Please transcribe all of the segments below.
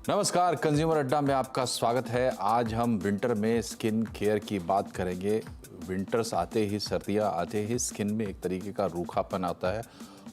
नमस्कार, कंज्यूमर अड्डा में आपका स्वागत है। आज हम विंटर में स्किन केयर की बात करेंगे। विंटर्स आते ही, सर्दियां आते ही स्किन में एक तरीके का रूखापन आता है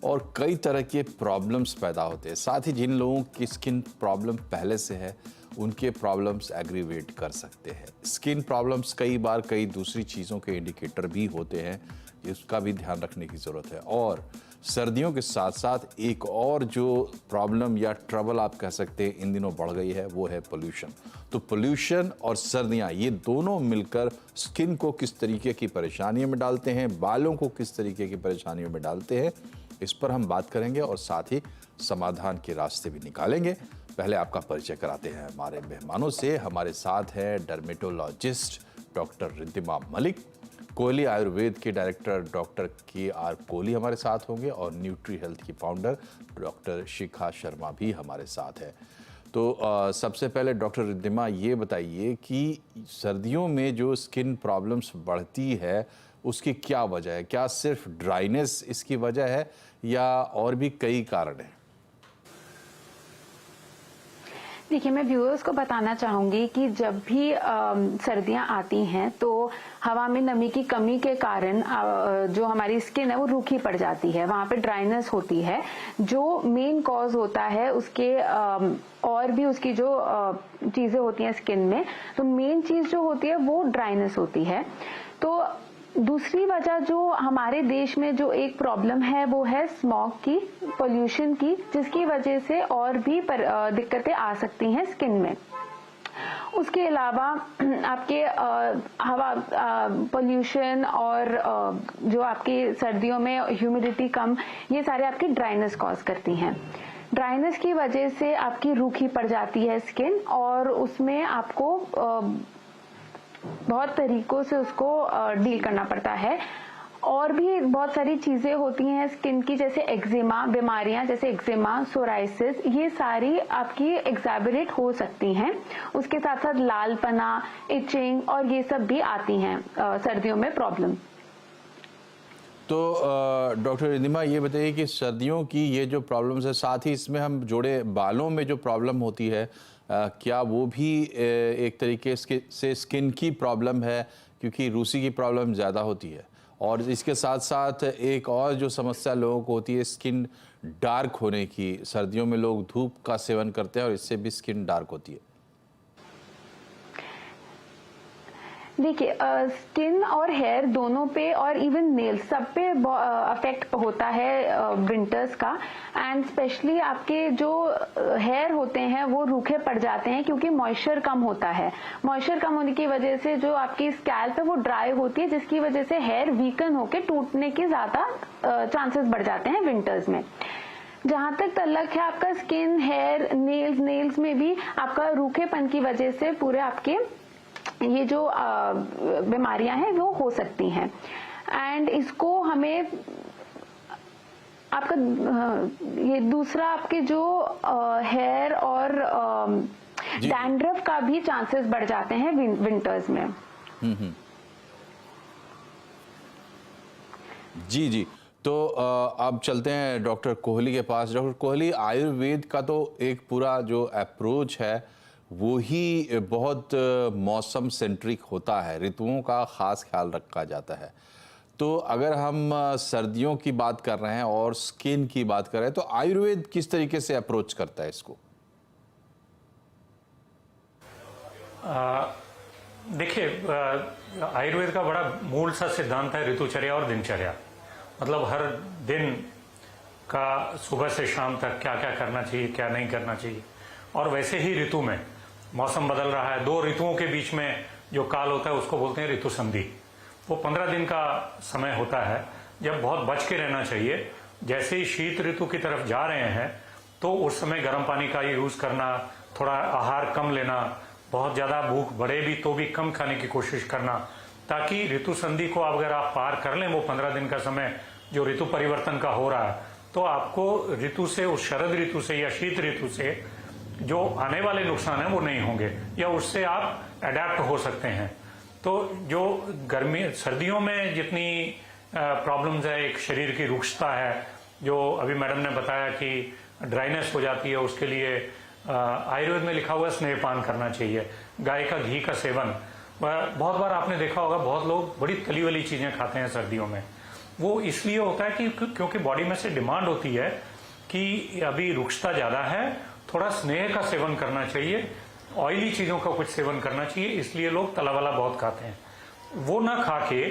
और कई तरह के प्रॉब्लम्स पैदा होते हैं। साथ ही जिन लोगों की स्किन प्रॉब्लम पहले से है, उनके प्रॉब्लम्स एग्रीवेट कर सकते हैं। स्किन प्रॉब्लम्स कई बार कई दूसरी चीज़ों के इंडिकेटर भी होते हैं, इसका भी ध्यान रखने की ज़रूरत है। और सर्दियों के साथ साथ एक और जो प्रॉब्लम या ट्रबल आप कह सकते हैं इन दिनों बढ़ गई है, वो है पोल्यूशन। तो पोल्यूशन और सर्दियां, ये दोनों मिलकर स्किन को किस तरीके की परेशानियों में डालते हैं, बालों को किस तरीके की परेशानियों में डालते हैं, इस पर हम बात करेंगे और साथ ही समाधान के रास्ते भी निकालेंगे। पहले आपका परिचय कराते हैं हमारे मेहमानों से। हमारे साथ है डर्मेटोलॉजिस्ट डॉक्टर रिद्धिमा मलिक, कोहली आयुर्वेद के डायरेक्टर डॉक्टर KR कोहली हमारे साथ होंगे और न्यूट्री हेल्थ की फाउंडर डॉक्टर शिखा शर्मा भी हमारे साथ है। तो सबसे पहले डॉक्टर रिद्धिमा, ये बताइए कि सर्दियों में जो स्किन प्रॉब्लम्स बढ़ती है उसकी क्या वजह है? क्या सिर्फ ड्राइनेस इसकी वजह है या और भी कई कारण हैं? देखिए, मैं व्यूअर्स को बताना चाहूंगी कि जब भी सर्दियां आती हैं तो हवा में नमी की कमी के कारण जो हमारी स्किन है वो रूखी पड़ जाती है, वहां पे ड्राइनेस होती है। जो मेन कॉज होता है उसके और भी उसकी जो चीजें होती हैं स्किन में, तो मेन चीज जो होती है वो ड्राइनेस होती है। तो दूसरी वजह जो हमारे देश में जो एक प्रॉब्लम है वो है स्मॉग की, पोल्यूशन की, जिसकी वजह से और भी दिक्कतें आ सकती हैं स्किन में। उसके अलावा आपके हवा पोल्यूशन और जो आपकी सर्दियों में ह्यूमिडिटी कम, ये सारे आपकी ड्राइनेस कॉज करती हैं। ड्राइनेस की वजह से आपकी रूखी पड़ जाती है स्किन और उसमें आपको बहुत तरीकों से उसको डील करना पड़ता है। और भी बहुत सारी चीजें होती हैं स्किन की, जैसे एक्जिमा, बीमारियां जैसे एक्जिमा, सोराइसिस, ये सारी आपकी एग्जैबरेट हो सकती हैं। उसके साथ साथ लालपना, इचिंग और ये सब भी आती हैं सर्दियों में प्रॉब्लम। तो डॉक्टर रिद्धिमा, ये बताइए कि सर्दियों की ये जो प्रॉब्लम्स है, साथ ही इसमें हम जोड़े बालों में जो प्रॉब्लम होती है, क्या वो भी एक तरीके से स्किन की प्रॉब्लम है? क्योंकि रूसी की प्रॉब्लम ज़्यादा होती है और इसके साथ साथ एक और जो समस्या लोगों को होती है स्किन डार्क होने की। सर्दियों में लोग धूप का सेवन करते हैं और इससे भी स्किन डार्क होती है। देखिए, स्किन और हेयर दोनों पे और इवन नेल्स सब पे अफेक्ट होता है विंटर्स का। एंड स्पेशली आपके जो हेयर होते हैं वो रूखे पड़ जाते हैं क्योंकि मॉइस्चर कम होता है। मॉइस्चर कम होने की वजह से जो आपकी स्कैल्प है वो ड्राई होती है, जिसकी वजह से हेयर वीकन होकर टूटने के ज्यादा चांसेस बढ़ जाते हैं विंटर्स में। जहां तक तल्लक है आपका स्किन, हेयर, नेल्स में भी आपका रूखेपन की वजह से पूरे आपके ये जो बीमारियां हैं वो हो सकती हैं। एंड इसको हमें आपका ये दूसरा आपके जो हेयर और डैंड्रफ का भी चांसेस बढ़ जाते हैं विंटर्स में। जी जी। तो अब चलते हैं डॉक्टर कोहली के पास। डॉक्टर कोहली, आयुर्वेद का तो एक पूरा जो अप्रोच है वो ही बहुत मौसम सेंट्रिक होता है, ऋतुओं का खास ख्याल रखा जाता है। तो अगर हम सर्दियों की बात कर रहे हैं और स्किन की बात कर रहे हैं, तो आयुर्वेद किस तरीके से अप्रोच करता है इसको? देखिए, आयुर्वेद का बड़ा मूल सा सिद्धांत है ऋतुचर्या और दिनचर्या। मतलब हर दिन का सुबह से शाम तक क्या क्या करना चाहिए, क्या नहीं करना चाहिए। और वैसे ही ऋतु में मौसम बदल रहा है, दो ऋतुओं के बीच में जो काल होता है उसको बोलते हैं ऋतु संधि। वो 15 दिन का समय होता है जब बहुत बच के रहना चाहिए। जैसे ही शीत ऋतु की तरफ जा रहे हैं तो उस समय गर्म पानी का यूज करना, थोड़ा आहार कम लेना, बहुत ज्यादा भूख बढ़े भी तो भी कम खाने की कोशिश करना, ताकि ऋतु संधि को अगर आप पार कर लें, वो 15 दिन का समय जो ऋतु परिवर्तन का हो रहा है, तो आपको ऋतु से, उस शरद ऋतु से या शीत ऋतु से जो आने वाले नुकसान है वो नहीं होंगे या उससे आप अडेप्ट हो सकते हैं। तो जो गर्मी सर्दियों में जितनी प्रॉब्लम्स है, एक शरीर की रुक्षता है, जो अभी मैडम ने बताया कि ड्राइनेस हो जाती है, उसके लिए आयुर्वेद में लिखा हुआ है स्नेहपान करना चाहिए, गाय का घी का सेवन। बहुत बार आपने देखा होगा बहुत लोग बड़ी तली वाली चीजें खाते हैं सर्दियों में। वो इसलिए होता है कि क्योंकि बॉडी में से डिमांड होती है कि अभी रुक्षता ज्यादा है, थोड़ा स्नेह का सेवन करना चाहिए, ऑयली चीजों का कुछ सेवन करना चाहिए, इसलिए लोग तला वाला बहुत खाते हैं। वो ना खा के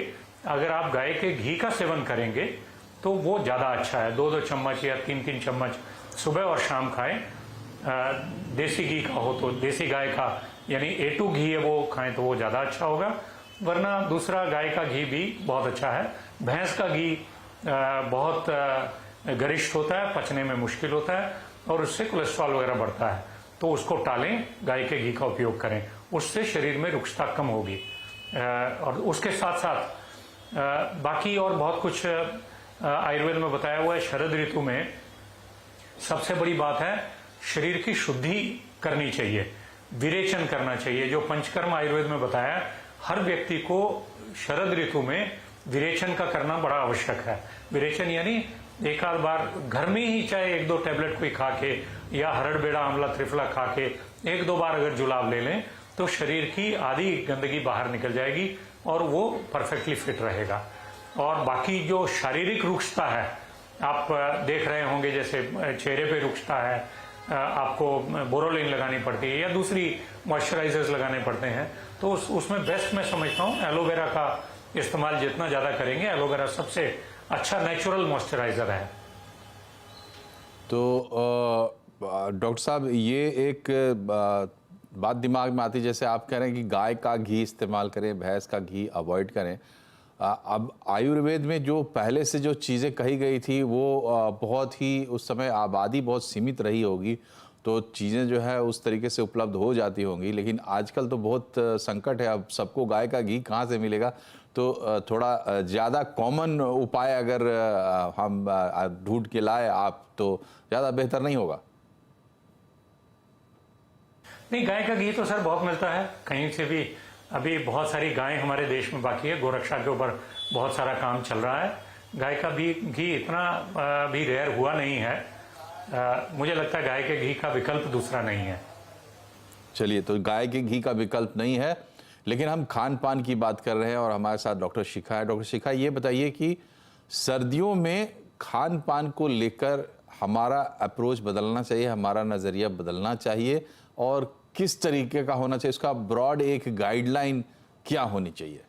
अगर आप गाय के घी का सेवन करेंगे तो वो ज्यादा अच्छा है। 2-2 चम्मच या 3-3 चम्मच सुबह और शाम खाएं। देसी घी का हो तो देसी गाय का यानी A2 घी है वो खाएं तो वो ज्यादा अच्छा होगा, वरना दूसरा गाय का घी भी बहुत अच्छा है। भैंस का घी बहुत गरिष्ठ होता है, पचने में मुश्किल होता है और उससे कोलेस्ट्रॉल वगैरह बढ़ता है, तो उसको टालें, गाय के घी का उपयोग करें, उससे शरीर में रुक्षता कम होगी। और उसके साथ साथ बाकी और बहुत कुछ आयुर्वेद में बताया हुआ है। शरद ऋतु में सबसे बड़ी बात है शरीर की शुद्धि करनी चाहिए, विरेचन करना चाहिए। जो पंचकर्म आयुर्वेद में बताया है, हर व्यक्ति को शरद ऋतु में विरेचन का करना बड़ा आवश्यक है। विरेचन यानी एक आध बार घर में ही चाहे 1-2 टैबलेट कोई खा के या हरड़ बेड़ा आंवला त्रिफला खा के 1-2 बार अगर जुलाब ले लें तो शरीर की आधी गंदगी बाहर निकल जाएगी और वो परफेक्टली फिट रहेगा। और बाकी जो शारीरिक रुक्षता है आप देख रहे होंगे, जैसे चेहरे पे रुक्षता है, आपको बोरोलिन लगानी पड़ती है या दूसरी मॉइस्चराइजर्स लगाने पड़ते हैं, तो उसमें बेस्ट मैं समझता हूँ एलोवेरा का इस्तेमाल जितना ज्यादा करेंगे। एलोवेरा सबसे अच्छा नेचुरल मॉइस्चराइजर है। तो डॉक्टर साहब, ये एक बात दिमाग में आती है, जैसे आप कह रहे हैं कि गाय का घी इस्तेमाल करें, भैंस का घी अवॉइड करें। अब आयुर्वेद में जो पहले से जो चीज़ें कही गई थी वो बहुत ही उस समय आबादी बहुत सीमित रही होगी, तो चीज़ें जो है उस तरीके से उपलब्ध हो जाती होंगी। लेकिन आजकल तो बहुत संकट है, अब सबको गाय का घी कहाँ से मिलेगा, तो थोड़ा ज़्यादा कॉमन उपाय अगर हम ढूंढ के लाए आप तो ज़्यादा बेहतर नहीं होगा? नहीं, गाय का घी तो सर बहुत मिलता है कहीं से भी। अभी बहुत सारी गायें हमारे देश में बाकी है, गोरक्षा के ऊपर बहुत सारा काम चल रहा है। गाय का भी घी इतना भी रेयर हुआ नहीं है। मुझे लगता है गाय के घी का विकल्प दूसरा नहीं है। चलिए, तो गाय के घी का विकल्प नहीं है, लेकिन हम खान पान की बात कर रहे हैं और हमारे साथ डॉक्टर शिखा है। डॉक्टर शिखा, ये बताइए कि सर्दियों में खान पान को लेकर हमारा अप्रोच बदलना चाहिए, हमारा नज़रिया बदलना चाहिए, और किस तरीके का होना चाहिए, उसका ब्रॉड एक गाइडलाइन क्या होनी चाहिए?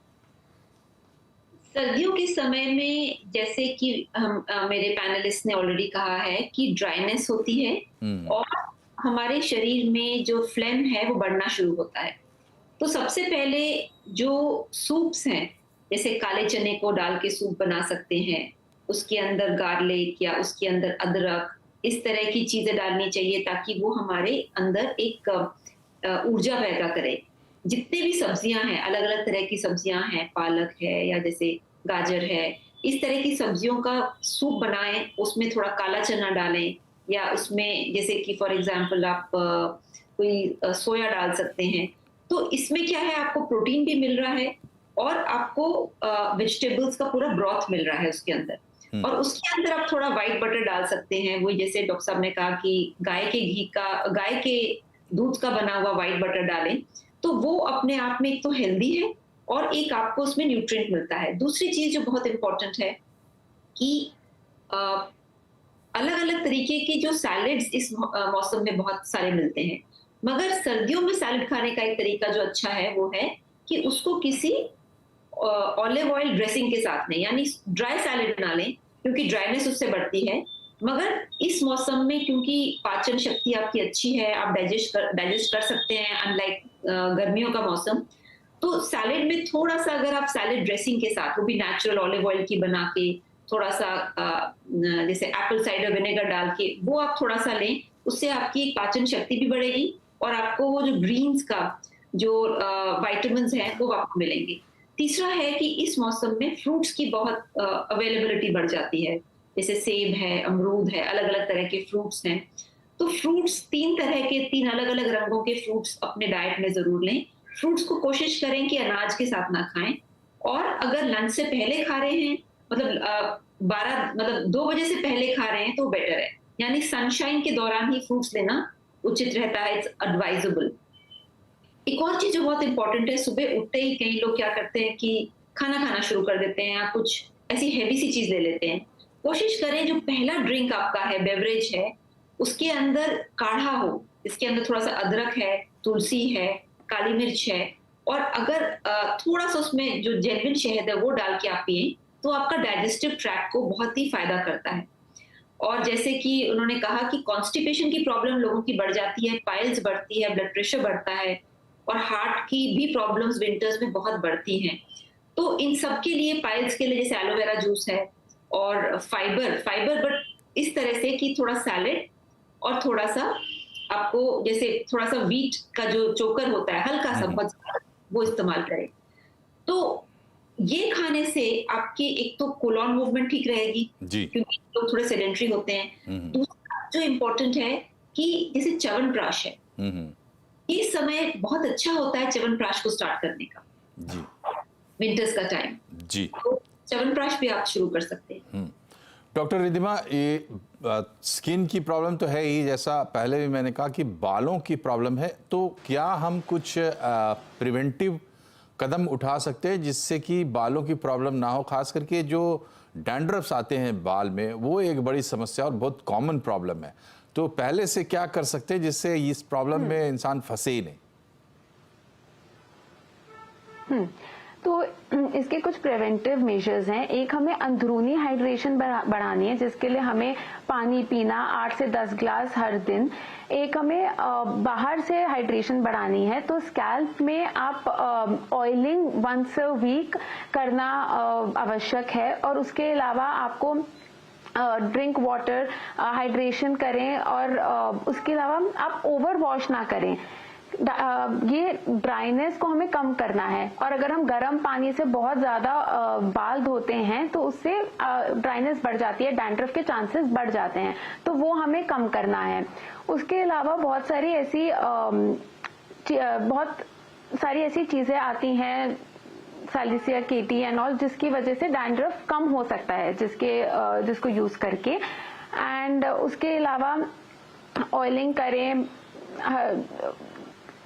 सर्दियों के समय में जैसे कि हम मेरे पैनलिस्ट ने ऑलरेडी कहा है कि ड्राइनेस होती है और हमारे शरीर में जो फ्लेम है वो बढ़ना शुरू होता है। तो सबसे पहले जो सूप्स हैं, जैसे काले चने को डाल के सूप बना सकते हैं, उसके अंदर गार्लिक या उसके अंदर अदरक, इस तरह की चीजें डालनी चाहिए ताकि वो हमारे अंदर एक ऊर्जा पैदा करे। जितने भी सब्जियां हैं, अलग अलग तरह की सब्जियां हैं, पालक है या जैसे गाजर है, इस तरह की सब्जियों का सूप बनाएं, उसमें थोड़ा काला चना डालें या उसमें जैसे कि फॉर एग्जांपल आप कोई सोया डाल सकते हैं। तो इसमें क्या है, आपको प्रोटीन भी मिल रहा है और आपको वेजिटेबल्स का पूरा ब्रॉथ मिल रहा है उसके अंदर। और उसके अंदर आप थोड़ा व्हाइट बटर डाल सकते हैं। वही जैसे डॉक्टर साहब ने कहा कि गाय के दूध का बना हुआ व्हाइट बटर डालें, तो वो अपने आप में एक तो हेल्दी है और एक आपको उसमें न्यूट्रिएंट मिलता है। दूसरी चीज जो बहुत इंपॉर्टेंट है कि अलग अलग तरीके के जो सैलेड्स इस मौसम में बहुत सारे मिलते हैं, मगर सर्दियों में सैलेड खाने का एक तरीका जो अच्छा है वो है कि उसको किसी ऑलिव ऑयल ड्रेसिंग के साथ में, यानी ड्राई सैलेड ना लें क्योंकि ड्राइनेस उससे बढ़ती है। मगर इस मौसम में क्योंकि पाचन शक्ति आपकी अच्छी है, आप डाइजेस्ट कर सकते हैं अनलाइक गर्मियों का मौसम, तो सैलेड में थोड़ा सा अगर आप सैलेड ड्रेसिंग के साथ, वो भी नेचुरल ऑलिव ऑयल की बना के, थोड़ा सा जैसे एप्पल साइडर विनेगर डाल के वो आप थोड़ा सा लें, उससे आपकी पाचन शक्ति भी बढ़ेगी और आपको वो जो ग्रीन्स का जो विटामिन्स हैं वो आपको मिलेंगे। तीसरा है कि इस मौसम में फ्रूट्स की बहुत अवेलेबिलिटी बढ़ जाती है, जैसे सेब है, अमरूद है, अलग अलग तरह के फ्रूट्स हैं। तो फ्रूट्स तीन अलग अलग रंगों के फ्रूट्स अपने डाइट में जरूर लें। फ्रूट्स को कोशिश करें कि अनाज के साथ ना खाएं, और अगर लंच से पहले खा रहे हैं, मतलब 2 बजे से पहले खा रहे हैं तो बेटर है। यानी सनशाइन के दौरान ही फ्रूट्स लेना उचित रहता है, इट्स एडवाइजेबल। एक और चीज जो बहुत इंपॉर्टेंट है, सुबह उठते ही कई लोग क्या करते हैं कि खाना खाना शुरू कर देते हैं या कुछ ऐसी हैवी सी चीज ले लेते हैं। कोशिश करें जो पहला ड्रिंक आपका है, बेवरेज है, उसके अंदर काढ़ा हो, इसके अंदर थोड़ा सा अदरक है, तुलसी है, काली मिर्च है, और अगर थोड़ा सा उसमें जो जेन्युइन शहद है वो डाल के आप पिए तो आपका डाइजेस्टिव ट्रैक्ट को बहुत ही फायदा करता है। और जैसे कि उन्होंने कहा कि कॉन्स्टिपेशन की प्रॉब्लम लोगों की बढ़ जाती है, पाइल्स बढ़ती है, ब्लड प्रेशर बढ़ता है और हार्ट की भी प्रॉब्लम्स विंटर्स में बहुत बढ़ती हैं। तो इन सब के लिए, पाइल्स के लिए जैसे एलोवेरा जूस है, और फाइबर बट इस तरह से कि थोड़ा सैलेड और थोड़ा सा आपको जैसे थोड़ा सा वीट का जो चोकर होता है हल्का सा, बहुत वो इस्तेमाल करें। तो ये खाने से आपकी एक तो कोलॉन मूवमेंट ठीक रहेगी जी, क्योंकि लोग थोड़े सेडेंटरी होते हैं। दूसरा जो इम्पोर्टेंट है कि जैसे च्यवनप्राश है, ये समय बहुत अच्छा होता है च्यवनप्राश को स्टार्ट करने का जी, विंटर्स का टाइम। जी। तो च्यवनप्राश भी आप शुरू कर सकते हैं। डॉक्टर रिद्धिमा, ये स्किन की प्रॉब्लम तो है ही, जैसा पहले भी मैंने कहा कि बालों की प्रॉब्लम है, तो क्या हम कुछ प्रिवेंटिव कदम उठा सकते हैं जिससे कि बालों की प्रॉब्लम ना हो? खास करके जो डैंड्रफ्स आते हैं बाल में, वो एक बड़ी समस्या और बहुत कॉमन प्रॉब्लम है। तो पहले से क्या कर सकते हैं जिससे इस प्रॉब्लम में इंसान फंसे ही नहीं? तो इसके कुछ प्रिवेंटिव मेजर्स हैं। एक, हमें अंदरूनी हाइड्रेशन बढ़ानी है, जिसके लिए हमें पानी पीना 8 से 10 ग्लास हर दिन। एक, हमें बाहर से हाइड्रेशन बढ़ानी है, तो स्कैल्प में आप ऑयलिंग वंस अ वीक करना आवश्यक है। और उसके अलावा आपको ड्रिंक वाटर, हाइड्रेशन करें, और उसके अलावा आप ओवर वॉश ना करें। ये ड्राइनेस को हमें कम करना है। और अगर हम गर्म पानी से बहुत ज्यादा बाल धोते हैं तो उससे ड्राइनेस बढ़ जाती है, डैंड्रफ के चांसेस बढ़ जाते हैं, तो वो हमें कम करना है। उसके अलावा बहुत सारी ऐसी चीजें आती हैं, सैलिसिया केटी एंड ऑल, जिसकी वजह से डैंड्रफ कम हो सकता है, जिसको यूज करके। एंड उसके अलावा ऑयलिंग करें,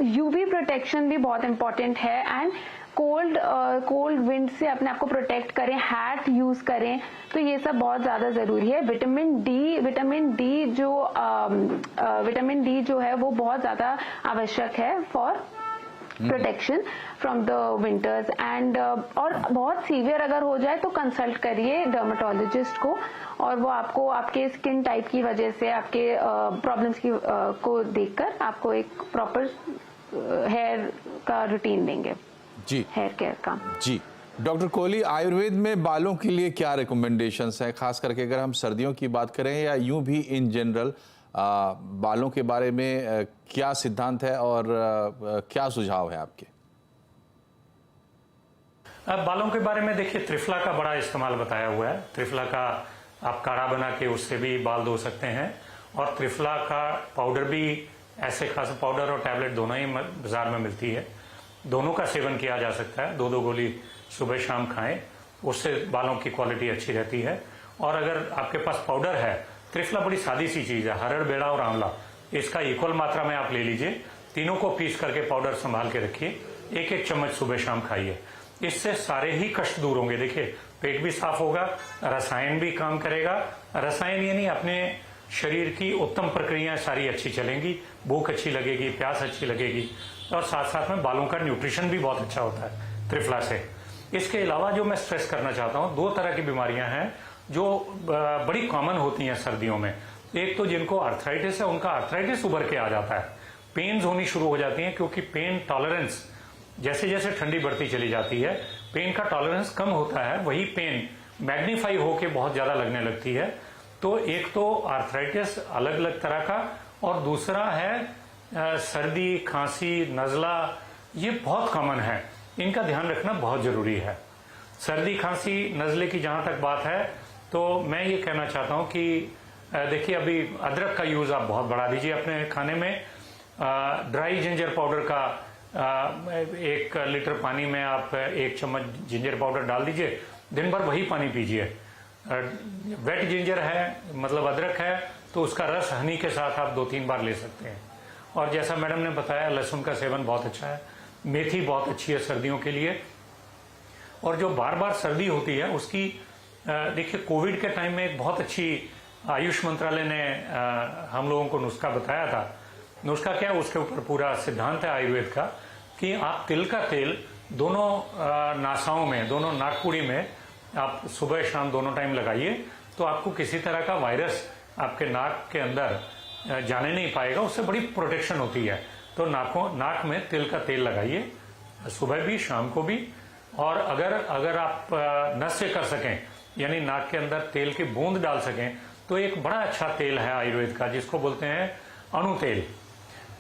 यूवी प्रोटेक्शन भी बहुत इंपॉर्टेंट है, एंड कोल्ड विंड से अपने आप को प्रोटेक्ट करें, हैट यूज करें, तो ये सब बहुत ज्यादा जरूरी है। विटामिन डी जो है वो बहुत ज्यादा आवश्यक है for protection from the winters. And और बहुत सीवियर अगर हो जाए तो कंसल्ट करिए डर्मेटोलॉजिस्ट को, और वो आपको आपके स्किन टाइप की वजह से, आपके प्रॉब्लम्स की को देखकर आपको एक प्रॉपर हेयर का रूटीन देंगे, जी, हेयर केयर का। जी। डॉक्टर कोहली, आयुर्वेद में बालों के लिए क्या रिकमेंडेशंस हैं, खास करके अगर हम सर्दियों की बात करें या यूं भी इन जनरल बालों के बारे में क्या सिद्धांत है और क्या सुझाव है आपके? बालों के बारे में देखिए, त्रिफला का बड़ा इस्तेमाल बताया हुआ है। त्रिफला का आप काढ़ा बना के उससे भी बाल धो सकते हैं, और त्रिफला का पाउडर भी, ऐसे खास पाउडर और टैबलेट दोनों ही बाजार में मिलती है, दोनों का सेवन किया जा सकता है। 2-2 गोली सुबह शाम खाएं, उससे बालों की क्वालिटी अच्छी रहती है। और अगर आपके पास पाउडर है, त्रिफला बड़ी सादी सी चीज है, हरड़, बेड़ा और आंवला, इसका इक्वल मात्रा में आप ले लीजिए, तीनों को पीस करके पाउडर संभाल के रखिए, 1-1 चम्मच सुबह शाम खाइए। इससे सारे ही कष्ट दूर होंगे। देखिए, पेट भी साफ होगा, रसायन भी काम करेगा। रसायन यानी अपने शरीर की उत्तम प्रक्रियाएं सारी अच्छी चलेंगी, भूख अच्छी लगेगी, प्यास अच्छी लगेगी, और साथ साथ में बालों का न्यूट्रिशन भी बहुत अच्छा होता है त्रिफला से। इसके अलावा जो मैं स्ट्रेस करना चाहता हूँ, 2 तरह की बीमारियां हैं जो बड़ी कॉमन होती हैं सर्दियों में। एक तो जिनको आर्थराइटिस है, उनका आर्थराइटिस उभर के आ जाता है, पेन्स होनी शुरू हो जाती हैं, क्योंकि पेन टॉलरेंस जैसे जैसे ठंडी बढ़ती चली जाती है, पेन का टॉलरेंस कम होता है, वही पेन मैग्नीफाई होके बहुत ज्यादा लगने लगती है। तो एक तो आर्थराइटिस अलग अलग तरह का, और दूसरा है सर्दी, खांसी, नजला, ये बहुत कॉमन है, इनका ध्यान रखना बहुत जरूरी है। सर्दी, खांसी, नजले की जहां तक बात है, तो मैं ये कहना चाहता हूं कि देखिए, अभी अदरक का यूज आप बहुत बढ़ा दीजिए अपने खाने में। ड्राई जिंजर पाउडर का 1 लीटर पानी में आप 1 चम्मच जिंजर पाउडर डाल दीजिए, दिन भर वही पानी पीजिए। वेट जिंजर है, मतलब अदरक है, तो उसका रस हनी के साथ आप 2-3 बार ले सकते हैं। और जैसा मैडम ने बताया, लहसुन का सेवन बहुत अच्छा है, मेथी बहुत अच्छी है सर्दियों के लिए। और जो बार बार सर्दी होती है उसकी, देखिए कोविड के टाइम में एक बहुत अच्छी आयुष मंत्रालय ने हम लोगों को नुस्खा बताया था। नुस्खा क्या, उसके ऊपर पूरा सिद्धांत है आयुर्वेद का कि आप तिल का तेल दोनों नासाओं में, दोनों नाकपुड़ी में आप सुबह शाम दोनों टाइम लगाइए, तो आपको किसी तरह का वायरस आपके नाक के अंदर जाने नहीं पाएगा, उससे बड़ी प्रोटेक्शन होती है। तो नाक में तिल का तेल लगाइए, सुबह भी शाम को भी। और अगर आप नस से कर सकें, यानी नाक के अंदर तेल की बूंद डाल सकें, तो एक बड़ा अच्छा तेल है आयुर्वेद का जिसको बोलते हैं अणु तेल।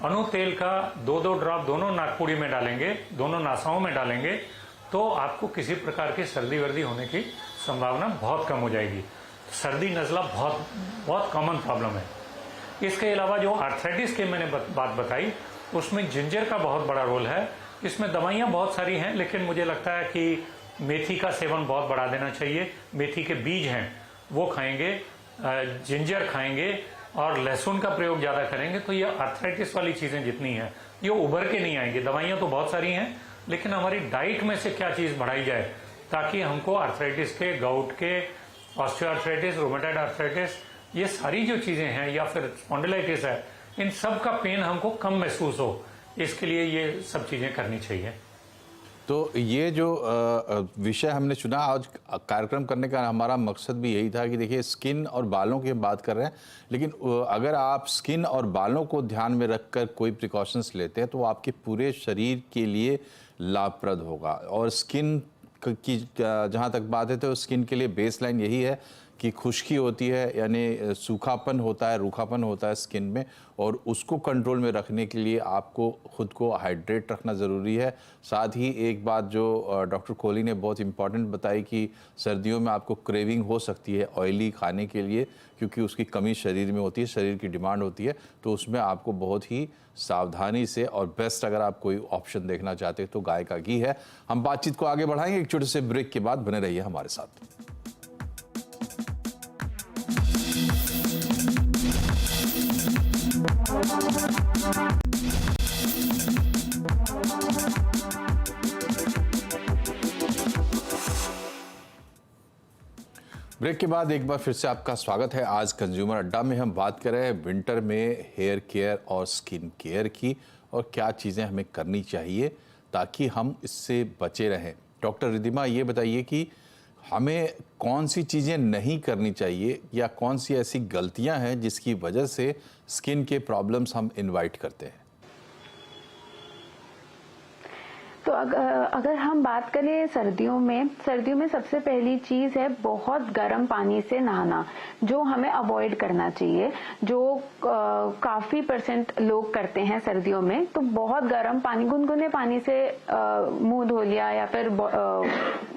अणु तेल का 2-2 ड्रॉप दोनों नाकपुड़ी में डालेंगे, दोनों नासाओं में डालेंगे, तो आपको किसी प्रकार की सर्दी वर्दी होने की संभावना बहुत कम हो जाएगी। सर्दी नज़ला बहुत बहुत कॉमन प्रॉब्लम है। इसके अलावा जो आर्थराइटिस की मैंने बात बताई, उसमें जिंजर का बहुत बड़ा रोल है। इसमें दवाइयाँ बहुत सारी हैं, लेकिन मुझे लगता है कि मेथी का सेवन बहुत बढ़ा देना चाहिए। मेथी के बीज हैं वो खाएंगे, जिंजर खाएंगे और लहसुन का प्रयोग ज़्यादा करेंगे, तो ये आर्थराइटिस वाली चीज़ें जितनी हैं ये उभर के नहीं आएंगी। दवाइयाँ तो बहुत सारी हैं, लेकिन हमारी डाइट में से क्या चीज़ बढ़ाई जाए ताकि हमको आर्थराइटिस के, गाउट के, ऑस्टियोआर्थराइटिस, रोमेटॉइड आर्थराइटिस, ये सारी जो चीज़ें हैं, या फिर स्पॉन्डिलाइटिस है, इन सब का पेन हमको कम महसूस हो, इसके लिए ये सब चीज़ें करनी चाहिए। तो ये जो विषय हमने चुना आज कार्यक्रम करने का, हमारा मकसद भी यही था कि देखिए स्किन और बालों की हम बात कर रहे हैं, लेकिन अगर आप स्किन और बालों को ध्यान में रखकर कोई प्रिकॉशंस लेते हैं तो आपके पूरे शरीर के लिए लाभप्रद होगा। और स्किन की जहाँ तक बात है तो स्किन के लिए बेसलाइन यही है कि खुश्की होती है, यानी सूखापन होता है, रूखापन होता है स्किन में, और उसको कंट्रोल में रखने के लिए आपको खुद को हाइड्रेट रखना ज़रूरी है। साथ ही एक बात जो डॉक्टर कोहली ने बहुत इंपॉर्टेंट बताई कि सर्दियों में आपको क्रेविंग हो सकती है ऑयली खाने के लिए, क्योंकि उसकी कमी शरीर में होती है, शरीर की डिमांड होती है, तो उसमें आपको बहुत ही सावधानी से, और बेस्ट अगर आप कोई ऑप्शन देखना चाहते हैं तो गाय का घी है। हम बातचीत को आगे बढ़ाएंगे एक छोटे से ब्रेक के बाद, बने रहिए हमारे साथ। ब्रेक के बाद एक बार फिर से आपका स्वागत है। आज कंज्यूमर अड्डा में हम बात कर रहे हैं विंटर में हेयर केयर और स्किन केयर की, और क्या चीज़ें हमें करनी चाहिए ताकि हम इससे बचे रहें। डॉक्टर रिद्धिमा, ये बताइए कि हमें कौन सी चीज़ें नहीं करनी चाहिए, या कौन सी ऐसी गलतियां हैं जिसकी वजह से स्किन के प्रॉब्लम्स हम इनवाइट करते हैं। तो अगर हम बात करें सर्दियों में सबसे पहली चीज है बहुत गर्म पानी से नहाना, जो हमें अवॉइड करना चाहिए, जो काफी % लोग करते हैं सर्दियों में। तो बहुत गर्म पानी, गुनगुने पानी से मुंह धो लिया या फिर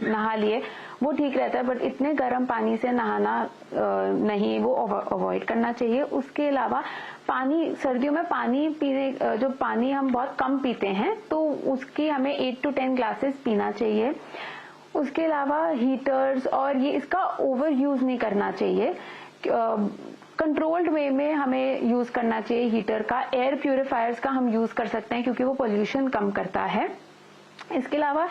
नहा लिए, वो ठीक रहता है, बट इतने गर्म पानी से नहाना नहीं, वो अवॉइड करना चाहिए। उसके अलावा पानी, सर्दियों में पानी पीने, जो पानी हम बहुत कम पीते हैं, तो उसकी हमें 8 to 10 ग्लासेस पीना चाहिए। उसके अलावा हीटर्स और ये इसका ओवर यूज नहीं करना चाहिए, कंट्रोल्ड वे में हमें यूज करना चाहिए हीटर का। एयर प्यूरिफायर्स का हम यूज कर सकते हैं क्योंकि वो पोल्यूशन कम करता है। इसके अलावा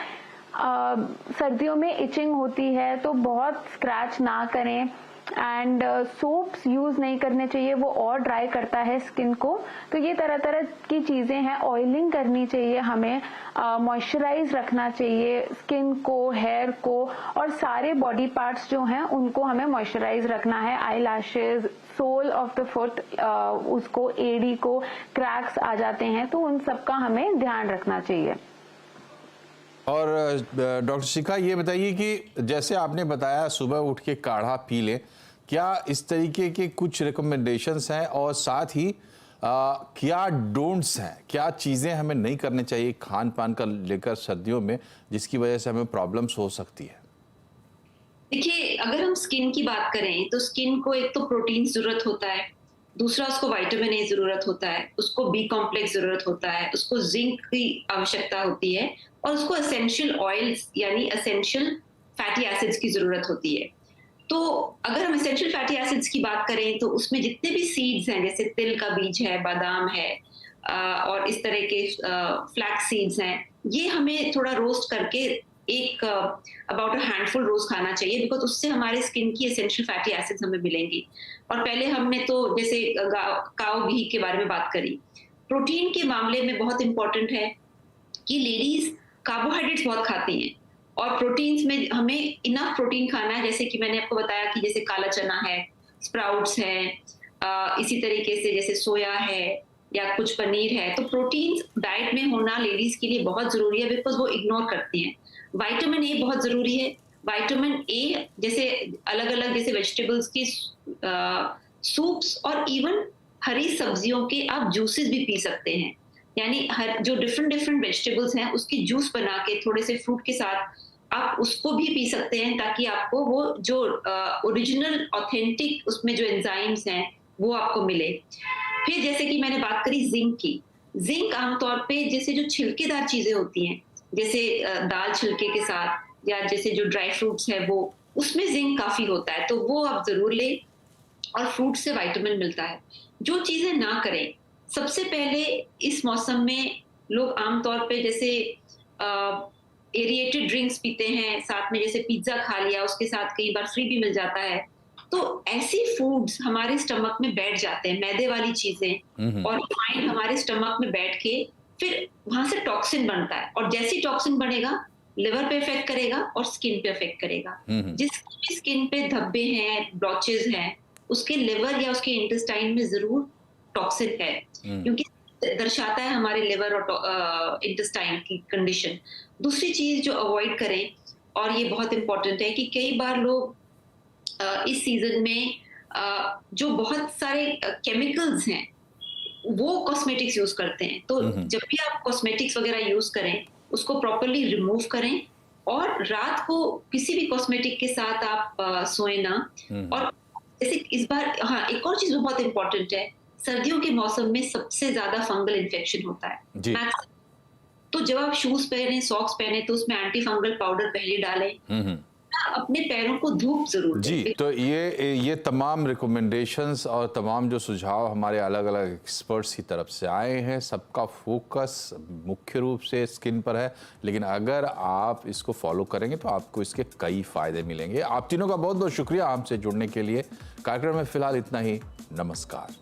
सर्दियों में इचिंग होती है तो बहुत स्क्रैच ना करें, एंड सोप्स यूज नहीं करने चाहिए, वो और ड्राई करता है स्किन को। तो ये तरह तरह की चीजें हैं। ऑयलिंग करनी चाहिए हमें, मॉइस्चराइज रखना चाहिए स्किन को, हेयर को, और सारे बॉडी पार्ट्स जो हैं उनको हमें मॉइस्चराइज रखना है। Eyelashes, sole of the foot, उसको एडी को क्रैक्स आ जाते हैं, तो उन सब का हमें ध्यान रखना चाहिए। और डॉक्टर शिखा, ये बताइए कि जैसे आपने बताया सुबह उठ के काढ़ा पी लें, क्या इस तरीके के कुछ रिकमेंडेशंस हैं, और साथ ही क्या डोंट्स हैं, क्या चीज़ें हमें नहीं करनी चाहिए खान पान का लेकर सर्दियों में, जिसकी वजह से हमें प्रॉब्लम्स हो सकती है? देखिए, अगर हम स्किन की बात करें तो स्किन को एक तो प्रोटीन जरूरत होता है, दूसरा उसको विटामिन ए जरूरत होता है, उसको बी कॉम्प्लेक्स जरूरत होता है, उसको जिंक की आवश्यकता होती है, और उसको एसेंशियल ऑयल्स यानी एसेंशियल फैटी एसिड्स की जरूरत होती है। तो अगर हम एसेंशियल फैटी एसिड्स की बात करें तो उसमें जितने भी सीड्स हैं, जैसे तिल का बीज है, बादाम है, और इस तरह के फ्लैक्स सीड्स हैं, ये हमें थोड़ा रोस्ट करके एक अबाउट अ हैंडफुल रोज खाना चाहिए, बिकॉज उससे हमारे स्किन की एसेंशियल फैटी एसिड्स हमें मिलेंगी। और पहले हमने तो जैसे काऊ घी के बारे में बात करी। प्रोटीन के मामले में बहुत इंपॉर्टेंट है कि लेडीज कार्बोहाइड्रेट्स बहुत खाती हैं, और प्रोटीन्स में हमें इनफ प्रोटीन खाना है, जैसे कि मैंने आपको बताया कि जैसे काला चना है, स्प्राउट्स है, इसी तरीके से जैसे सोया है या कुछ पनीर है। तो प्रोटीन्स डाइट में होना लेडीज के लिए बहुत जरूरी है, बिकॉज वो इग्नोर करती हैं। विटामिन ए बहुत जरूरी है। विटामिन ए जैसे अलग अलग जैसे वेजिटेबल्स की सूप्स और इवन हरी सब्जियों के आप जूसेस भी पी सकते हैं, यानी हर जो डिफरेंट वेजिटेबल्स हैं उसकी जूस बना के थोड़े से फ्रूट के साथ आप उसको भी पी सकते हैं, ताकि आपको वो जो ओरिजिनल ऑथेंटिक उसमें जो एंजाइम्स हैं वो आपको मिले। फिर जैसे कि मैंने बात करी जिंक की। जिंक आमतौर पे जैसे जो छिलकेदार चीजें होती हैं, जैसे दाल छिलके के साथ या जैसे जो ड्राई फ्रूट्स है वो, उसमें जिंक काफी होता है, तो वो आप जरूर लें। और फ्रूट से विटामिन मिलता है। जो चीजें ना करें, सबसे पहले इस मौसम में लोग आमतौर पे जैसे एरिएटेड ड्रिंक्स पीते हैं, साथ में जैसे पिज्जा खा लिया, उसके साथ कई बार फ्री भी मिल जाता है, तो ऐसी फूड्स हमारे स्टमक में बैठ जाते हैं, मैदे वाली चीजें, और रिफाइंड हमारे स्टमक में बैठ के फिर वहां से टॉक्सिन बनता है, और जैसी टॉक्सिन बनेगा लिवर पे इफेक्ट करेगा और स्किन पे इफेक्ट करेगा। जिसकी स्किन पे धब्बे हैं, ब्लॉचेस हैं, उसके लिवर या उसके इंटेस्टाइन में जरूर टॉक्सिन है, क्योंकि दर्शाता है हमारे लिवर और इंटेस्टाइन की कंडीशन। दूसरी चीज जो अवॉइड करें, और ये बहुत इंपॉर्टेंट है, कि कई बार लोग इस सीजन में जो बहुत सारे केमिकल्स हैं वो कॉस्मेटिक्स यूज करते हैं। तो जब भी आप कॉस्मेटिक्स वगैरह यूज करें, उसको प्रॉपरली रिमूव करें, और रात को किसी भी कॉस्मेटिक के साथ आप सोए ना। और जैसे इस बार, हाँ, एक और चीज बहुत इंपॉर्टेंट है, सर्दियों के मौसम में सबसे ज्यादा फंगल इन्फेक्शन होता है। तो जब आप शूज पहने, सॉक्स पहने, तो उसमें एंटी फंगल पाउडर पहले डालें। अपने पैरों को धूप जरूर जी। तो ये तमाम रिकमेंडेशंस और तमाम जो सुझाव हमारे अलग अलग एक्सपर्ट्स की तरफ से आए हैं, सबका फोकस मुख्य रूप से स्किन पर है, लेकिन अगर आप इसको फॉलो करेंगे तो आपको इसके कई फायदे मिलेंगे। आप तीनों का बहुत बहुत शुक्रिया हमसे जुड़ने के लिए। कार्यक्रम में फिलहाल इतना ही। नमस्कार।